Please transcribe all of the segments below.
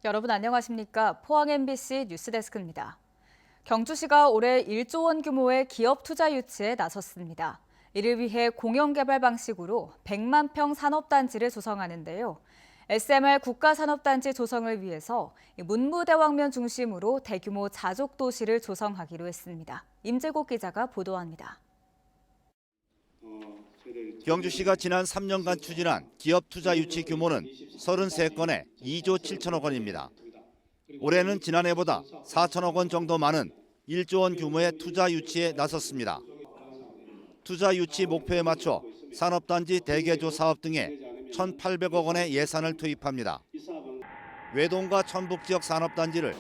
여러분 안녕하십니까? 포항 MBC 뉴스데스크입니다. 경주시가 올해 1조 원 규모의 기업 투자 유치에 나섰습니다. 이를 위해 공영개발 방식으로 100만 평 산업단지를 조성하는데요. SMR 국가산업단지 조성을 위해서 문무대왕면 중심으로 대규모 자족도시를 조성하기로 했습니다. 임재국 기자가 보도합니다. 경주시가 지난 3년간 추진한 기업 투자 유치 규모는 33건에 2조 7천억 원입니다. 올해는 지난해보다 4천억 원 정도 많은 1조 원 규모의 투자 유치에 나섰습니다. 투자 유치 목표에 맞춰 산업단지 대개조 사업 등에 1,800억 원의 예산을 투입합니다. 외동과 천북 지역 산업단지를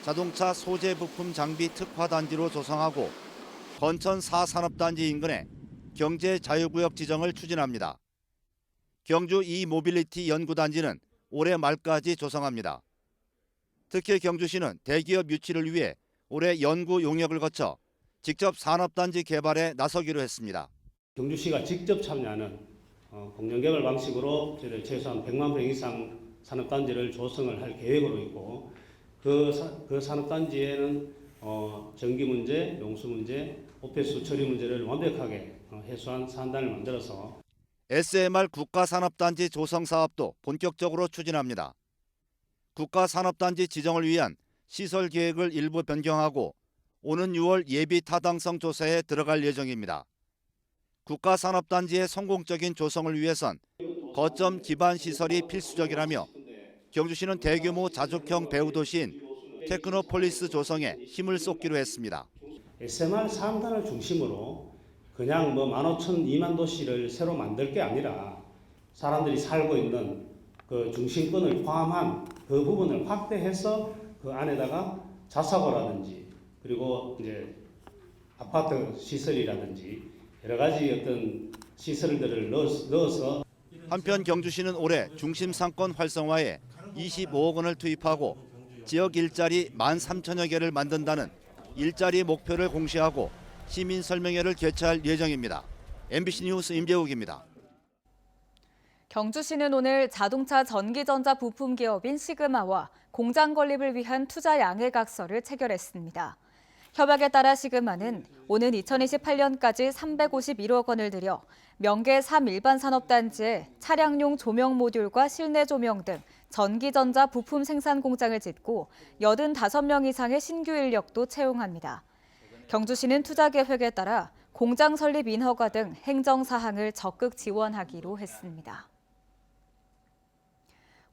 자동차 소재 부품 장비 특화단지로 조성하고 건천 4산업단지 인근에 경제 자유구역 지정을 추진합니다. 경주 이모빌리티 연구단지는 올해 말까지 조성합니다. 특히 경주시는 대기업 유치를 위해 올해 연구 용역을 거쳐 직접 산업단지 개발에 나서기로 했습니다. 경주시가 직접 참여하는 공영개발 방식으로 최소한 100만 평 이상 산업단지를 조성을 할 계획으로 있고 그 산업단지에는 전기 문제, 용수 문제, 오폐수 처리 문제를 완벽하게 해소한 사안단을 만들어서 SMR 국가산업단지 조성 사업도 본격적으로 추진합니다. 국가산업단지 지정을 위한 시설 계획을 일부 변경하고 오는 6월 예비 타당성 조사에 들어갈 예정입니다. 국가산업단지의 성공적인 조성을 위해선 거점 기반 시설이 필수적이라며 경주시는 대규모 자족형 배후도시인 테크노폴리스 조성에 힘을 쏟기로 했습니다. SMR 사업단을 중심으로 그냥 15,000, 2만 도시를 새로 만들 게 아니라 사람들이 살고 있는 그 중심권을 포함한 그 부분을 확대해서 그 안에다가 자사고라든지 그리고 이제 아파트 시설이라든지 여러 가지 어떤 시설들을 넣어서 한편 경주시는 올해 중심 상권 활성화에 25억 원을 투입하고 지역 일자리 13,000여 개를 만든다는 일자리 목표를 공시하고 시민 설명회를 개최할 예정입니다. MBC 뉴스 임재욱입니다. 경주시는 오늘 자동차 전기전자 부품 기업인 시그마와 공장 건립을 위한 투자 양해각서를 체결했습니다. 협약에 따라 시그마는 오는 2028년까지 351억 원을 들여 명계 3 일반 산업단지에 차량용 조명 모듈과 실내 조명 등 전기전자 부품 생산 공장을 짓고 85명 이상의 신규 인력도 채용합니다. 경주시는 투자 계획에 따라 공장 설립 인허가 등 행정 사항을 적극 지원하기로 했습니다.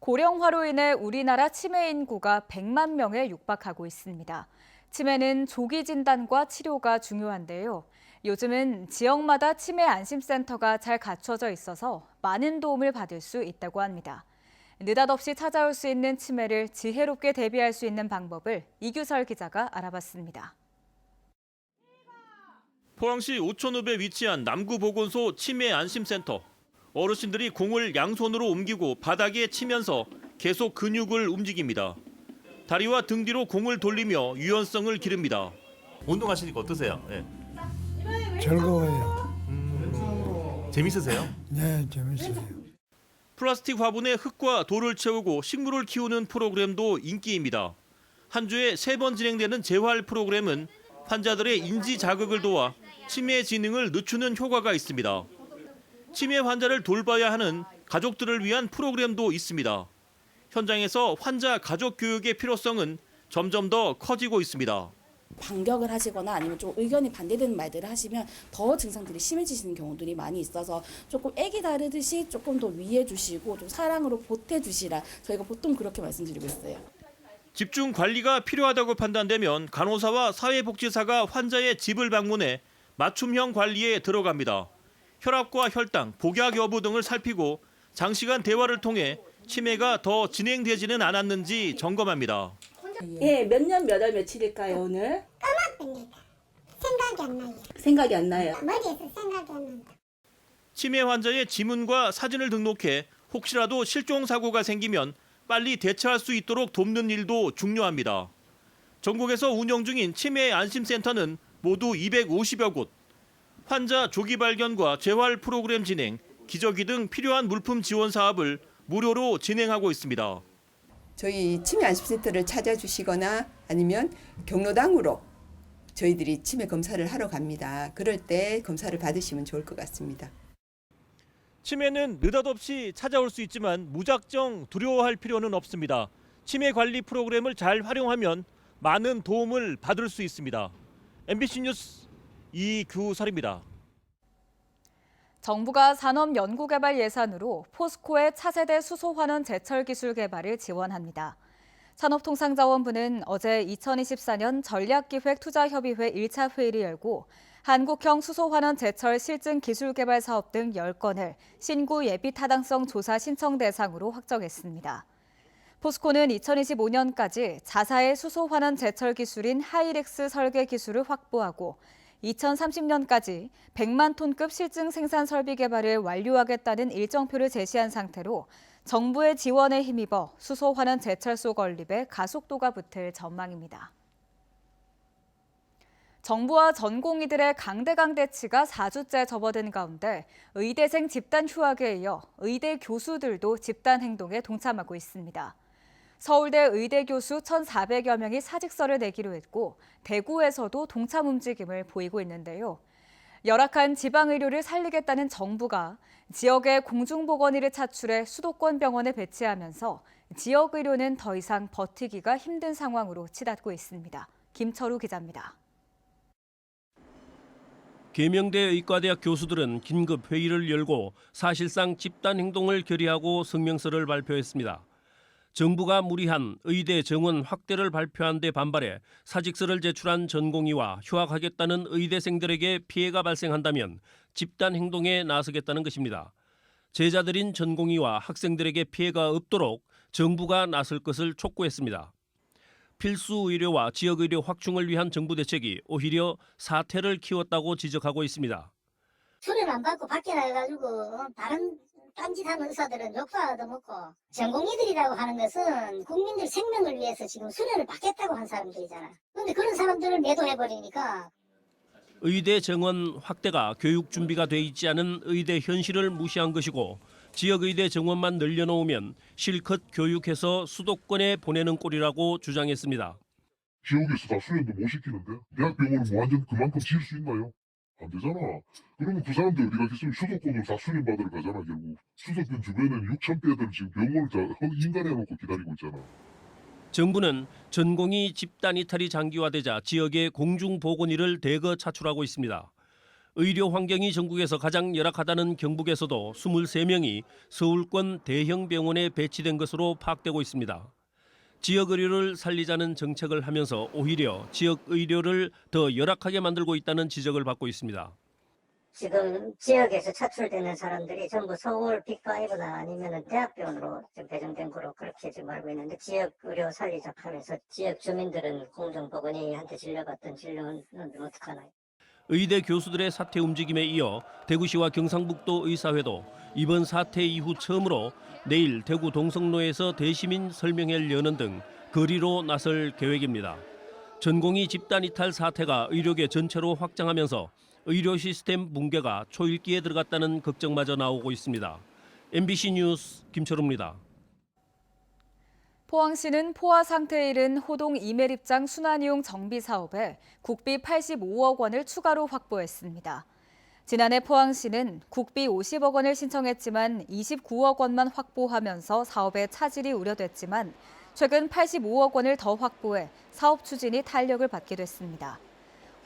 고령화로 인해 우리나라 치매 인구가 100만 명에 육박하고 있습니다. 치매는 조기 진단과 치료가 중요한데요. 요즘은 지역마다 치매 안심센터가 잘 갖춰져 있어서 많은 도움을 받을 수 있다고 합니다. 느닷없이 찾아올 수 있는 치매를 지혜롭게 대비할 수 있는 방법을 이규설 기자가 알아봤습니다. 포항시 오천읍에 위치한 남구보건소 치매 안심센터. 어르신들이 공을 양손으로 옮기고 바닥에 치면서 계속 근육을 움직입니다. 다리와 등 뒤로 공을 돌리며 유연성을 기릅니다. 운동하시니까 어떠세요? 네. 즐거워요. 재밌으세요? 네, 재밌어요. 플라스틱 화분에 흙과 돌을 채우고 식물을 키우는 프로그램도 인기입니다. 한 주에 3번 진행되는 재활 프로그램은 환자들의 인지 자극을 도와 치매 진행을 늦추는 효과가 있습니다. 치매 환자를 돌봐야 하는 가족들을 위한 프로그램도 있습니다. 현장에서 환자 가족 교육의 필요성은 점점 더 커지고 있습니다. 반격을 하시거나 아니면 좀 의견이 반대되는 말들을 하시면 더 증상들이 심해지시는 경우들이 많이 있어서 조금 애기 다루듯이 조금 더 위해 주시고 좀 사랑으로 보태 주시라 저희가 보통 그렇게 말씀드리고 있어요. 집중 관리가 필요하다고 판단되면 간호사와 사회복지사가 환자의 집을 방문해 맞춤형 관리에 들어갑니다. 혈압과 혈당, 복약 여부 등을 살피고 장시간 대화를 통해 치매가 더 진행되지는 않았는지 점검합니다. 예, 몇 년 몇 월 며칠일까요 오늘? 까맣습니다. 생각이 안 나요. 생각이 안 나요. 머리에서 생각이 안 난다. 치매 환자의 지문과 사진을 등록해 혹시라도 실종 사고가 생기면 빨리 대처할 수 있도록 돕는 일도 중요합니다. 전국에서 운영 중인 치매 안심센터는 모두 250여 곳. 환자 조기 발견과 재활 프로그램 진행, 기저귀 등 필요한 물품 지원 사업을 무료로 진행하고 있습니다. 저희 치매 안심센터를 찾아주시거나 아니면 경로당으로 저희들이 치매 검사를 하러 갑니다. 그럴 때 검사를 받으시면 좋을 것 같습니다. 치매는 느닷없이 찾아올 수 있지만 무작정 두려워할 필요는 없습니다. 치매 관리 프로그램을 잘 활용하면 많은 도움을 받을 수 있습니다. MBC 뉴스 이규설입니다. 정부가 산업연구개발 예산으로 포스코의 차세대 수소환원 제철 기술 개발을 지원합니다. 산업통상자원부는 어제 2024년 전략기획투자협의회 1차 회의를 열고 한국형 수소환원 제철 실증 기술 개발 사업 등 10건을 신구 예비 타당성 조사 신청 대상으로 확정했습니다. 포스코는 2025년까지 자사의 수소환원 제철 기술인 하이렉스 설계 기술을 확보하고 2030년까지 100만 톤급 실증 생산 설비 개발을 완료하겠다는 일정표를 제시한 상태로 정부의 지원에 힘입어 수소환원 제철소 건립에 가속도가 붙을 전망입니다. 정부와 전공의들의 강대강 대치가 4주째 접어든 가운데 의대생 집단 휴학에 이어 의대 교수들도 집단 행동에 동참하고 있습니다. 서울대 의대 교수 1,400여 명이 사직서를 내기로 했고 대구에서도 동참 움직임을 보이고 있는데요. 열악한 지방의료를 살리겠다는 정부가 지역에 공중보건의를 차출해 수도권 병원에 배치하면서 지역의료는 더 이상 버티기가 힘든 상황으로 치닫고 있습니다. 김철우 기자입니다. 계명대 의과대학 교수들은 긴급 회의를 열고 사실상 집단 행동을 결의하고 성명서를 발표했습니다. 정부가 무리한 의대 정원 확대를 발표한 데 반발해 사직서를 제출한 전공의와 휴학하겠다는 의대생들에게 피해가 발생한다면 집단 행동에 나서겠다는 것입니다. 제자들인 전공의와 학생들에게 피해가 없도록 정부가 나설 것을 촉구했습니다. 필수 의료와 지역의료 확충을 위한 정부 대책이 오히려 사태를 키웠다고 지적하고 있습니다. 수련 안 받고 밖에 나가가지고 다른 딴짓하는 의사들은 욕도 얻어먹고 전공의들이라고 하는 것은 국민들 생명을 위해서 지금 수련을 받겠다고 한 사람들이잖아. 그런데 그런 사람들을 매도해버리니까. 의대 정원 확대가 교육 준비가 돼 있지 않은 의대 현실을 무시한 것이고 지역의대 정원만 늘려놓으면 실컷 교육해서 수도권에 보내는 꼴이라고 주장했습니다. 지역에서 다 수련도 못 시키는데 대학병원은 뭐 완전 그만큼 지을 수 있나요? 안 되잖아. 그러면 그 사람들 어디 가겠으면 수도권으로 다 수련 받으러 가잖아. 결국 수도권 주변에는 6,000대들 지금 병원을 다 인간해놓고 기다리고 있잖아. 정부는 전공의 집단 이탈이 장기화되자 지역에 공중보건의를 대거 차출하고 있습니다. 의료 환경이 전국에서 가장 열악하다는 경북에서도 23명이 서울권 대형 병원에 배치된 것으로 파악되고 있습니다. 지역 의료를 살리자는 정책을 하면서 오히려 지역 의료를 더 열악하게 만들고 있다는 지적을 받고 있습니다. 지금 지역에서 차출되는 사람들이 전부 서울 빅5나 아니면 대학병원으로 배정된 거로 그렇게 지금 알고 있는데 지역 의료 살리자 하면서 지역 주민들은 공중보건의한테 진료받던 진료는 어떡하나요? 의대 교수들의 사퇴 움직임에 이어 대구시와 경상북도 의사회도 이번 사태 이후 처음으로 내일 대구 동성로에서 대시민 설명회를 여는 등 거리로 나설 계획입니다. 전공의 집단 이탈 사태가 의료계 전체로 확장하면서 의료 시스템 붕괴가 초읽기에 들어갔다는 걱정마저 나오고 있습니다. MBC 뉴스 김철우입니다. 포항시는 포화 상태에 이른 호동 이매립장 순환이용 정비 사업에 국비 85억 원을 추가로 확보했습니다. 지난해 포항시는 국비 50억 원을 신청했지만 29억 원만 확보하면서 사업의 차질이 우려됐지만 최근 85억 원을 더 확보해 사업 추진이 탄력을 받게 됐습니다.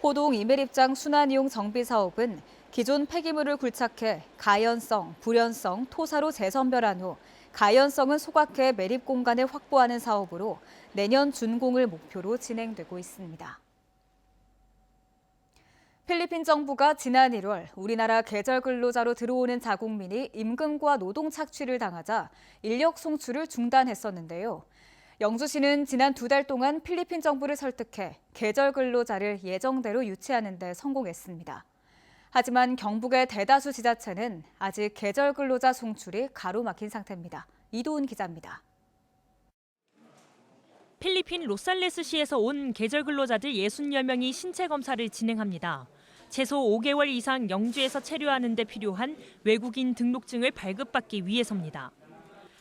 호동 이매립장 순환이용 정비 사업은 기존 폐기물을 굴착해 가연성, 불연성, 토사로 재선별한 후 가연성은 소각해 매립 공간을 확보하는 사업으로 내년 준공을 목표로 진행되고 있습니다. 필리핀 정부가 지난 1월 우리나라 계절 근로자로 들어오는 자국민이 임금과 노동 착취를 당하자 인력 송출을 중단했었는데요. 영주시는 지난 2달 동안 필리핀 정부를 설득해 계절 근로자를 예정대로 유치하는 데 성공했습니다. 하지만 경북의 대다수 지자체는 아직 계절 근로자 송출이 가로막힌 상태입니다. 이도훈 기자입니다. 필리핀 로살레스시에서 온 계절 근로자들 60여 명이 신체 검사를 진행합니다. 최소 5개월 이상 영주에서 체류하는 데 필요한 외국인 등록증을 발급받기 위해서입니다.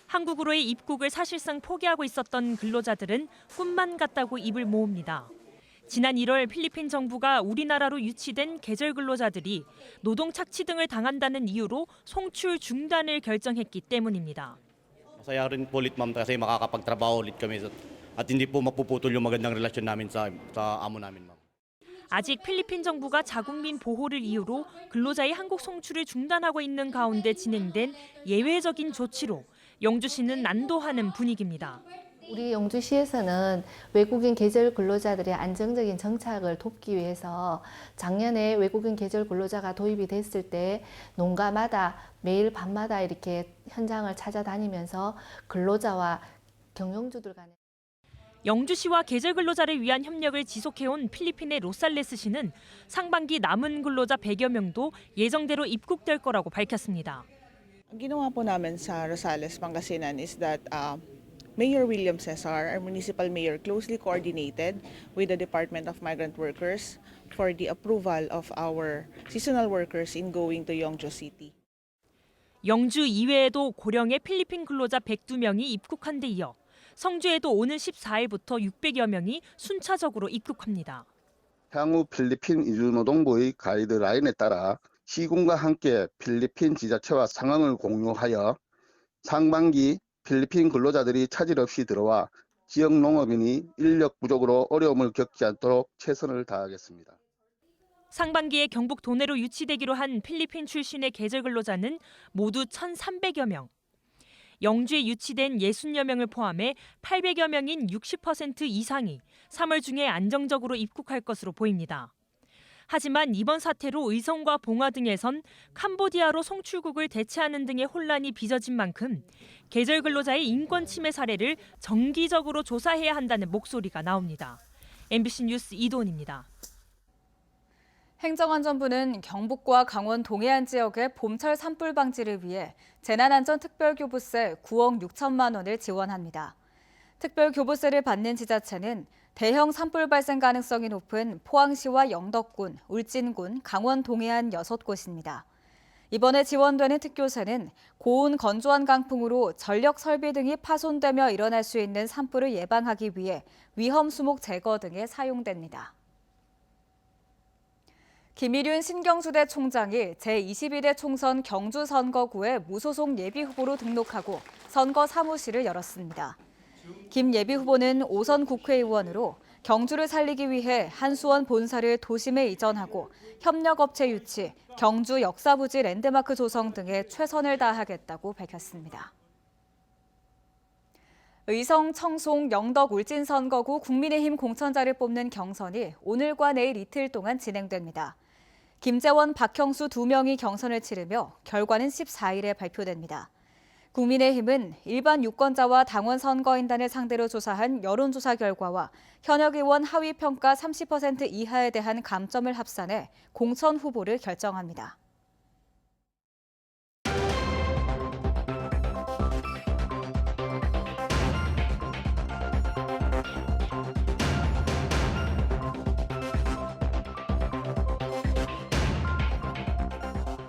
한국으로의 입국을 사실상 포기하고 있었던 근로자들은 꿈만 같다고 입을 모읍니다. 지난 1월 필리핀 정부가 우리나라로 유치된 계절 근로자들이 노동 착취 등을 당한다는 이유로 송출 중단을 결정했기 때문입니다. Masaya rin po ulit ma'am kasi makakapagtrabaho ulit kami at hindi po mapuputol yung magandang relasyon namin sa amo namin ma'am. 아직 필리핀 정부가 자국민 보호를 이유로 근로자의 한국 송출을 중단하고 있는 가운데 진행된 예외적인 조치로 영주시는 난도하는 분위기입니다. 우리 영주시에서는 외국인 계절 근로자들의 안정적인 정착을 돕기 위해서 작년에 외국인 계절 근로자가 도입이 됐을 때 농가마다 매일 밤마다 이렇게 현장을 찾아다니면서 근로자와 경영주들 간에 영주시와 계절 근로자를 위한 협력을 지속해온 필리핀의 로살레스시는 상반기 남은 근로자 100여 명도 예정대로 입국될 거라고 밝혔습니다. Ang ginawa po namin sa Rosales, Pangasinan is that Mayor William Cesar, our municipal mayor, closely coordinated with the Department of Migrant Workers for the approval of our seasonal workers in going to Yeongju City. 영주 이외에도 고령의 필리핀 근로자 102명이 입국한 데 이어 성주에도 오는 14일부터 600여 명이 순차적으로 입국합니다. 향후 필리핀 이주노동부의 가이드라인에 따라 시군과 함께 필리핀 지자체와 상황을 공유하여 상반기 필리핀 근로자들이 차질 없이 들어와 지역 농업인이 인력 부족으로 어려움을 겪지 않도록 최선을 다하겠습니다. 상반기에 경북 도내로 유치되기로 한 필리핀 출신의 계절 근로자는 모두 1,300여 명. 영주에 유치된 60여 명을 포함해 800여 명인 60% 이상이 3월 중에 안정적으로 입국할 것으로 보입니다. 하지만 이번 사태로 의성과 봉화 등에선 캄보디아로 송출국을 대체하는 등의 혼란이 빚어진 만큼 계절 근로자의 인권 침해 사례를 정기적으로 조사해야 한다는 목소리가 나옵니다. MBC 뉴스 이도은입니다. 행정안전부는 경북과 강원 동해안 지역의 봄철 산불 방지를 위해 재난안전특별교부세 9억 6천만 원을 지원합니다. 특별교부세를 받는 지자체는 대형 산불 발생 가능성이 높은 포항시와 영덕군, 울진군, 강원 동해안 6곳입니다. 이번에 지원되는 특교세는 고온 건조한 강풍으로 전력 설비 등이 파손되며 일어날 수 있는 산불을 예방하기 위해 위험 수목 제거 등에 사용됩니다. 김일윤 신경주대 총장이 제22대 총선 경주 선거구에 무소속 예비후보로 등록하고 선거 사무실을 열었습니다. 김 예비후보는 5선 국회의원으로 경주를 살리기 위해 한수원 본사를 도심에 이전하고 협력업체 유치, 경주 역사부지 랜드마크 조성 등에 최선을 다하겠다고 밝혔습니다. 의성, 청송, 영덕, 울진 선거구 국민의힘 공천자를 뽑는 경선이 오늘과 내일 이틀 동안 진행됩니다. 김재원, 박형수 2명이 경선을 치르며 결과는 14일에 발표됩니다. 국민의힘은 일반 유권자와 당원 선거인단을 상대로 조사한 여론조사 결과와 현역 의원 하위 평가 30% 이하에 대한 감점을 합산해 공천 후보를 결정합니다.